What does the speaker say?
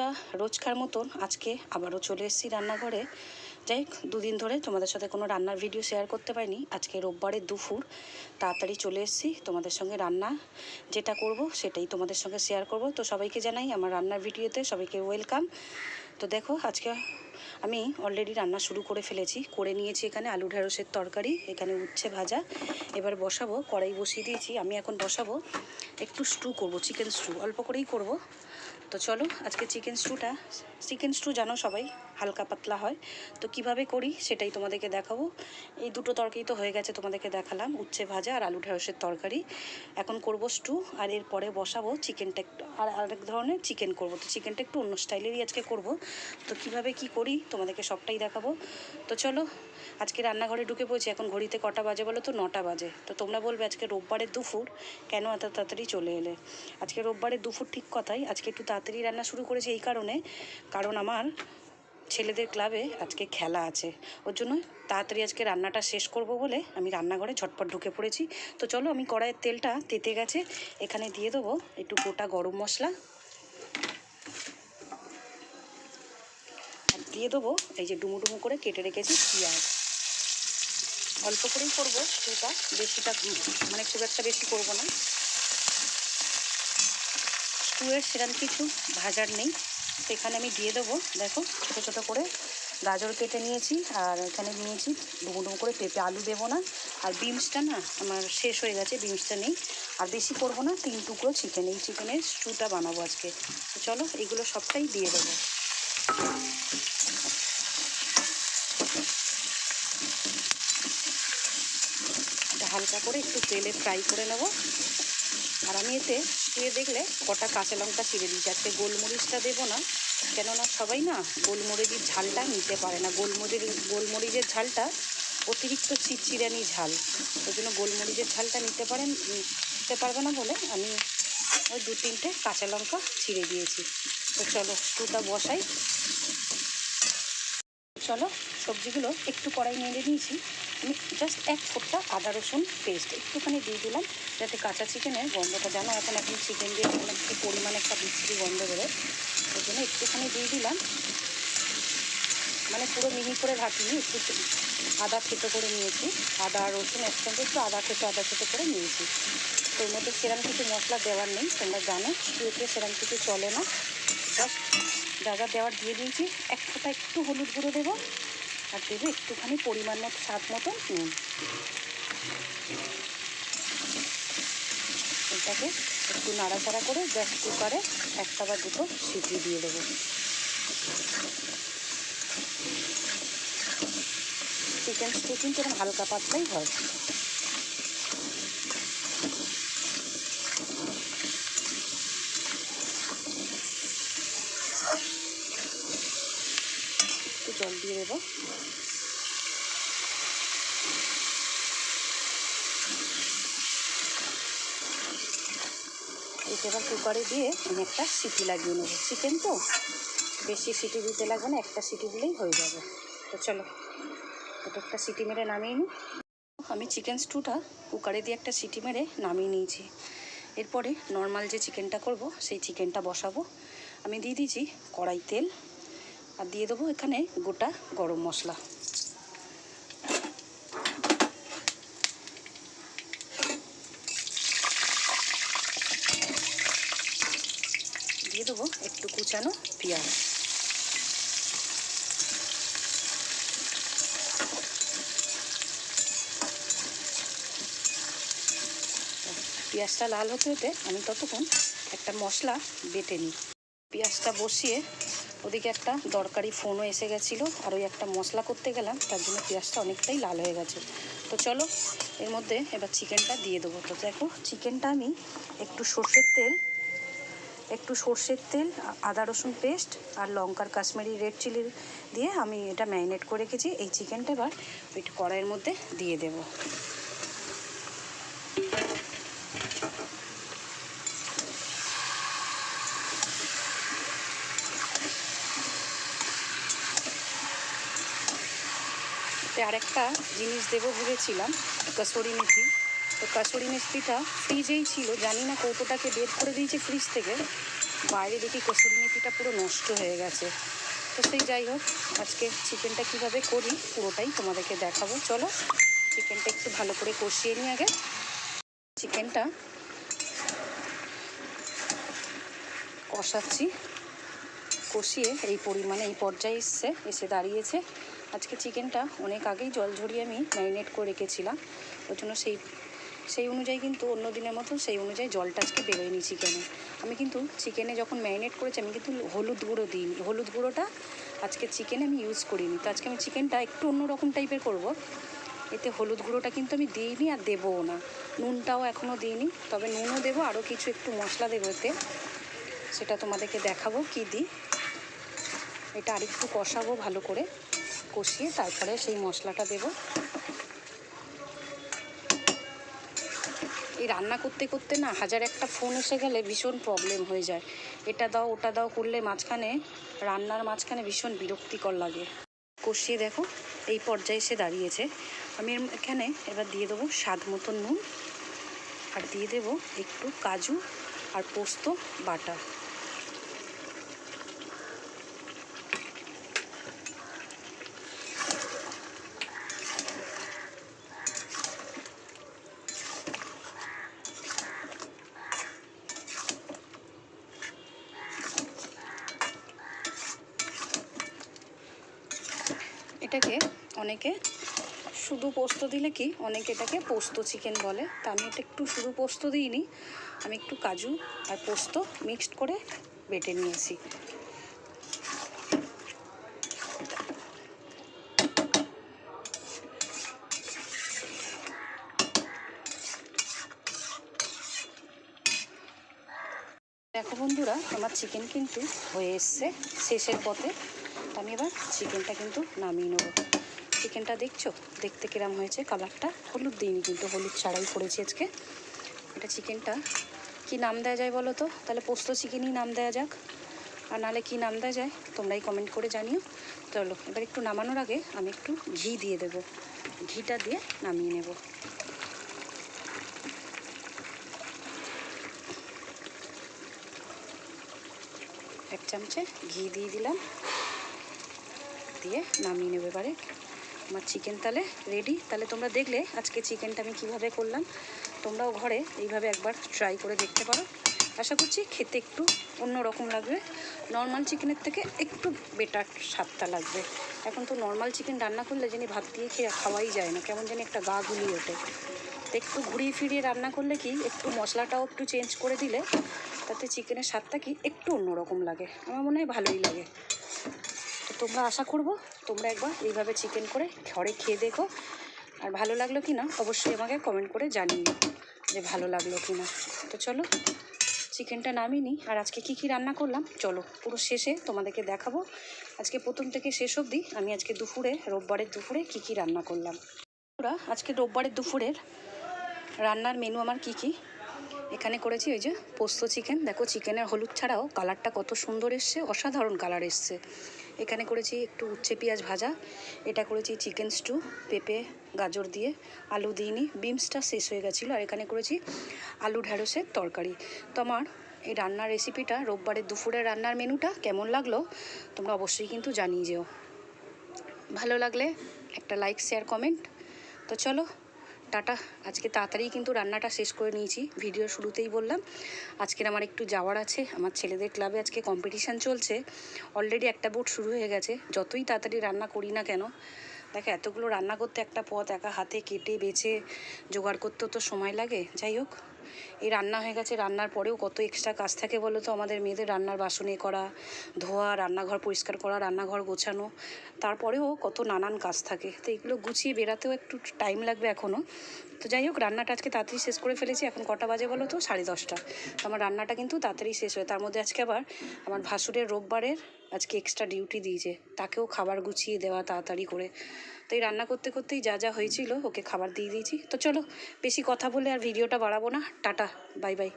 বন্ধুরা, রোজকার মতন আজকে আবারও চলে এসেছি রান্নাঘরে। যাই হোক, দুদিন ধরে তোমাদের সাথে কোনো রান্নার ভিডিও শেয়ার করতে পারিনি। আজকে রোববারের দুপুর তাড়াতাড়ি চলে এসেছি তোমাদের সঙ্গে। রান্না যেটা করব সেটাই তোমাদের সঙ্গে শেয়ার করব। তো সবাইকে জানাই আমার রান্নার ভিডিওতে সবাইকে ওয়েলকাম। তো দেখো, আজকে আমি অলরেডি রান্না শুরু করে ফেলেছি। করে নিয়েছি এখানে আলু ঢেঁড়সের তরকারি, এখানে উচ্ছে ভাজা। এবার বসাবো, কড়াই বসিয়ে দিয়েছি। আমি এখন বসাবো একটু স্টু করব, চিকেন স্টু অল্প করেই করব। তো চলো, আজকে চিকেন স্টু জানো সবাই হালকা পাতলা হয়। তো কিভাবে করি সেটাই তোমাদেরকে দেখাবো। এই দুটো তরকারি তো হয়ে গেছে, তোমাদেরকে দেখালাম, উচ্ছে ভাজা আর আলু ঢেঁড়সের তরকারি। এখন করব স্টু, আর এরপরে বসাবো চিকেনটা একটু, আর আরেক ধরনের চিকেন করব। তো চিকেনটা একটু অন্য স্টাইলেরই আজকে করব। তো কিভাবে কি করি তোমাদেরকে সবটাই দেখাবো। তো চলো, আজকে রান্নাঘরে ঢুকে পড়েছি। এখন ঘড়িতে কটা বাজে বলো তো? 9টা বাজে। তো তোমরা বলবে আজকে রোববারের দুপুর কেন এত তাড়াতাড়ি চলে এলে? আজকে রোববারের দুপুর ঠিক কথাই, আজকে একটু তাড়াতাড়ি রান্না শুরু করেছি এই কারণে, কারণ আমার ছেলেদের ক্লাবে আজকে খেলা আছে। ওর জন্য তাড়াতাড়ি আজকে রান্নাটা শেষ করব বলে আমি রান্নাঘরে ঝটপট ঢুকে পড়েছি। তো চলো, আমি কড়াইয়ের তেলটা তেতে গেছে, এখানে দিয়ে দেবো একটু গোটা গরম মশলা, আর দিয়ে দেবো এই যে ডুমো ডুমো করে কেটে রেখেছি পেঁয়াজ। অল্প করেই করবো সেটা, বেশিটা মানে খুব একটা বেশি করব না। স্টুয়ের সেরকম কিছু ভাজার নেই। তো এখানে আমি দিয়ে দেবো, দেখো ছোটো ছোটো করে গাজর কেটে নিয়েছি, আর এখানে নিয়েছি ডুমো ডুমো করে পেঁপে। আলু দেবো না। আর বিনসটা না আমার শেষ হয়ে গেছে, বিনসটা নেই। আর বেশি করব না, 3 টুকরো চিকেন, এই চিকেনের স্টুটা বানাবো আজকে। তো চলো, এগুলো সবটাই দিয়ে দেবো। হালকা করে একটু তেলে ফ্রাই করে নেব। আর আমি এতে শুয়ে দেখলে কটা কাঁচা লঙ্কা চিড়ে দিয়েছি। আজকে গোলমরিচটা দেবো না, কেননা সবাই না গোলমরিচের ঝালটা নিতে পারে না। গোলমরিচের ঝালটা অতিরিক্ত চিরচিরানি ঝাল, ওই জন্য গোলমরিচের ঝালটা নিতে পারবে না বলে আমি ওই 2-3টে কাঁচা লঙ্কা চিড়ে দিয়েছি। তো চলো স্টুটা বসাই। চলো, সবজিগুলো একটু কড়াই নেড়ে নিয়েছি। আমি জাস্ট 1 ফোঁটা আদা রসুন পেস্ট একটুখানি দিয়ে দিলাম, যাতে কাঁচা চিকেনের গন্ধটা, জানো এখন চিকেন দিয়ে একটু পরিমাণে একটা বিচ্ছিরি গন্ধ বেরোয়, ওই জন্য একটুখানি দিয়ে দিলাম। মানে পুরো মিহি করে ভাটিনি, একটু আদা থেতো করে নিয়েছি। আদা রসুন একসঙ্গে একটু আদা থেতো করে নিয়েছি। তো এর মধ্যে সেরকম কিছু মশলা দেওয়ার নেই, তোমরা জানো স্টুতে সেরকম কিছু চলে না। জাস্ট যা যা দেওয়ার দিয়ে দিয়েছি। 1 ফোঁটা একটু হলুদ গুঁড়ো দেবো, আর দেবে একটুখানি পরিমাণ মতো স্বাদ মতন নুন। এটাকে একটু নাড়াচাড়া করে জাস্ট কুকারে 1টা বা 2টো সিটি দিয়ে দেবো। চিকেন স্টু কিন্তু এরকম হালকা পাতলাই হয়। একটু জল দিয়ে দেবো। এটা এবার কুকারে দিয়ে আমি একটা সিটি লাগিয়ে নেবো। চিকেন তো বেশি সিটি দিতে লাগবে না, একটা সিটি দিলেই হয়ে যাবে। তো চলো, এটা একটা সিটি মেরে নামিয়ে নিই। আমি চিকেন স্টুটা কুকারে দিয়ে একটা সিটি মেরে নামিয়ে নিয়েছি। এরপরে নর্মাল যে চিকেনটা করব সেই চিকেনটা বসাবো। আমি দিয়ে দিয়েছি কড়াই তেল, আর দিয়ে দেবো এখানে গোটা গরম মশলা। দিয়ে দেবো একটু কুচানো পেঁয়াজ। পেঁয়াজটা লাল হতে হতে আমি ততক্ষণ একটা মশলা বেটে নিই। পেঁয়াজটা বসিয়ে ওদিকে একটা দরকারি ফোনও এসে গেছিলো, আর ওই একটা মশলা করতে গেলাম, তার জন্য পেঁয়াজটা অনেকটাই লাল হয়ে গেছে। তো চলো, এর মধ্যে এবার চিকেনটা দিয়ে দেবো। তো দেখো, চিকেনটা আমি একটু সর্ষের তেল, আদা রসুন পেস্ট আর লঙ্কার কাশ্মীরি রেড চিলি দিয়ে আমি এটা ম্যারিনেট করে রেখেছি। এই চিকেনটা এবার ওই কড়াইয়ের মধ্যে দিয়ে দেবো। আরেকটা জিনিস দেবো ভেবেছিলাম, কাসুরি মেথি। তো কাসুরি মেথিটা ফ্রিজেই ছিল, জানি না কৌটোটাকে বের করে দিয়েছি ফ্রিজ থেকে, বাইরে দেখি কসুরি মেথিটা পুরো নষ্ট হয়ে গেছে। তো সেই যাই হোক, আজকে চিকেনটা কীভাবে করি পুরোটাই তোমাদেরকে দেখাবো। চলো চিকেনটা একটু ভালো করে কষিয়ে নিই আগে। চিকেনটা কষাচ্ছি, কষিয়ে এই পরিমাণে এই পর্যায়ে এসে দাঁড়িয়েছে। আজকে চিকেনটা অনেক আগেই জল ঝরিয়ে আমি ম্যারিনেট করে রেখেছিলাম, ওই জন্য সেই অনুযায়ী কিন্তু অন্য দিনের মতো সেই অনুযায়ী জলটা আজকে বেরোয়নি চিকেনে। আমি কিন্তু চিকেনে যখন ম্যারিনেট করেছি আমি কিন্তু হলুদ গুঁড়ো দিইনি, হলুদ গুঁড়োটা আজকে চিকেনে আমি ইউজ করিনি। তো আজকে আমি চিকেনটা একটু অন্যরকম টাইপের করব, এতে হলুদ গুঁড়োটা কিন্তু আমি দিইনি আর দেবও না। নুনটাও এখনও দিইনি, তবে নুনও দেবো, আরও কিছু একটু মশলা দেবো এতে, সেটা তোমাদেরকে দেখাবো কী দিই। এটা আরেকটু কষাবো, ভালো করে কষিয়ে তারপরে সেই মশলাটা দেবো। এই রান্না করতে করতে না হাজার একটা ফোন এসে গেলে ভীষণ প্রবলেম হয়ে যায়। এটা দাও ওটা দাও করলে রান্নার মাঝখানে ভীষণ বিরক্তিকর লাগে। কষিয়ে দেখো এই পর্যায়ে এসে দাঁড়িয়েছে। আমি এখানে এবার দিয়ে দেবো স্বাদ মতন নুন, আর দিয়ে দেবো একটু কাজু আর পোস্ত বাটা। এটাকে অনেকে শুধু পোস্ত দিলে কি অনেকে এটাকে পোস্ত চিকেন বলে, তা আমি এটা একটু শুধু পোস্ত দিইনি, আমি একটু কাজু আর পোস্ত মিক্সড করে বেটে নিয়েছি। দেখো বন্ধুরা, আমার চিকেন কিন্তু হয়ে এসছে শেষের পথে। আমি এবার চিকেনটা কিন্তু নামিয়ে নেবো। চিকেনটা দেখছো দেখতে কিরম হয়েছে, কালারটা। হলুদ দিইনি কিন্তু, হলুদ ছাড়াই করেছি আজকে। এটা চিকেনটা কি নাম দেওয়া যায় বলো তো? তাহলে পোস্ত চিকেনই নাম দেওয়া যাক, আর নাহলে কী নাম দেওয়া যায় তোমরাই কমেন্ট করে জানিও। চলো এবার একটু নামানোর আগে আমি একটু ঘি দিয়ে দেবো, ঘিটা দিয়ে নামিয়ে নেব। এক চামচে ঘি দিয়ে দিলাম, দিয়ে নামিয়ে নেবে। এবারে আমার চিকেন তাহলে রেডি। তাহলে তোমরা দেখলে আজকে চিকেনটা আমি কীভাবে করলাম, তোমরাও ঘরে এইভাবে একবার ট্রাই করে দেখতে পারো। আশা করছি খেতে একটু অন্য রকম লাগবে, নর্মাল চিকেনের থেকে একটু বেটার স্বাদটা লাগবে। এখন তো নর্মাল চিকেন রান্না করলে জানি ভাত দিয়ে খাওয়াই যায় না, কেমন জানি একটা গা গুলিয়ে ওঠে। একটু ঘুরিয়ে ফিরিয়ে রান্না করলে কি একটু মশলাটাও একটু চেঞ্জ করে দিলে তাতে চিকেনের স্বাদটা কি একটু অন্যরকম লাগে, আমার মনে হয় ভালোই লাগে। তো তোমরা আশা করবো তোমরা একবার এইভাবে চিকেন করে ঘরে খেয়ে দেখো, আর ভালো লাগলো কি না অবশ্যই আমাকে কমেন্ট করে জানিও যে ভালো লাগলো কি না। তো চলো চিকেনটা নামিয়ে নিই, আর আজকে কী কী রান্না করলাম চলো পুরো শেষে তোমাদেরকে দেখাবো। আজকে প্রথম থেকে শেষ অবধি আমি আজকে রোববারের দুপুরে কী কী রান্না করলাম। আজকে রোববারের দুপুরের রান্নার মেনু আমার কী কী, এখানে করেছি ওই যে পোস্ত চিকেন। দেখো চিকেনের হলুদ ছাড়াও কালারটা কত সুন্দর এসছে, অসাধারণ কালার এসছে। এখানে করেছি একটু উচ্ছে পেঁয়াজ ভাজা, এটা করেছি চিকেন স্টু পেঁপে গাজর দিয়ে, আলু দিইনি, বিমসটা শেষ হয়ে গেছিলো। আর এখানে করেছি আলু ঢ্যাঁড়সের তরকারি। তো আমার এই রান্নার রেসিপিটা রোববারের দুপুরের রান্নার মেনুটা কেমন লাগলো তোমরা অবশ্যই কিন্তু জানিয়ে যেও। ভালো লাগলে একটা লাইক শেয়ার কমেন্ট। তো চলো টাটা। আজকে তাড়াতাড়ি কিন্তু রান্নাটা শেষ করে নিয়েছি, ভিডিও শুরুতেই বললাম। আজকের আমার একটু যাওয়ার আছে, আমার ছেলেদের ক্লাবে আজকে কম্পিটিশান চলছে, অলরেডি একটা বোর্ড শুরু হয়ে গেছে। যতই তাড়াতাড়ি রান্না করি না কেন, দেখো এতগুলো রান্না করতে একটা পদ একা হাতে কেটে বেছে জোগাড় করতেও তো সময় লাগে। যাই হোক এই রান্না হয়ে গেছে, রান্নার পরেও কত এক্সট্রা কাজ থাকে বলো তো আমাদের মেয়েদের, রান্নার বাসনে করা, ধোয়া, রান্নাঘর পরিষ্কার করা, রান্নাঘর গোছানো, তারপরেও কত নানান কাজ থাকে। তো এগুলো গুছিয়ে বেরাতেও একটু টাইম লাগবে এখনও। তো যাই হোক রান্নাটা আজকে তাড়াতাড়ি শেষ করে ফেলেছি। এখন কটা বাজে বলো তো? 10:30। তো আমার রান্নাটা কিন্তু তাড়াতাড়ি শেষ হয়। তার মধ্যে আজকে আবার আমার ভাসুরের রোববারের আজকে এক্সট্রা ডিউটি দিয়েছে, তাকেও খাবার গুছিয়ে দেওয়া তাড়াতাড়ি করে। তো এই রান্না করতে করতেই যা যা হয়েছিল ওকে খাবার দিয়ে দিয়েছি। তো চলো বেশি কথা বলে আর ভিডিওটা বাড়াবো না, টাটা বাই বাই।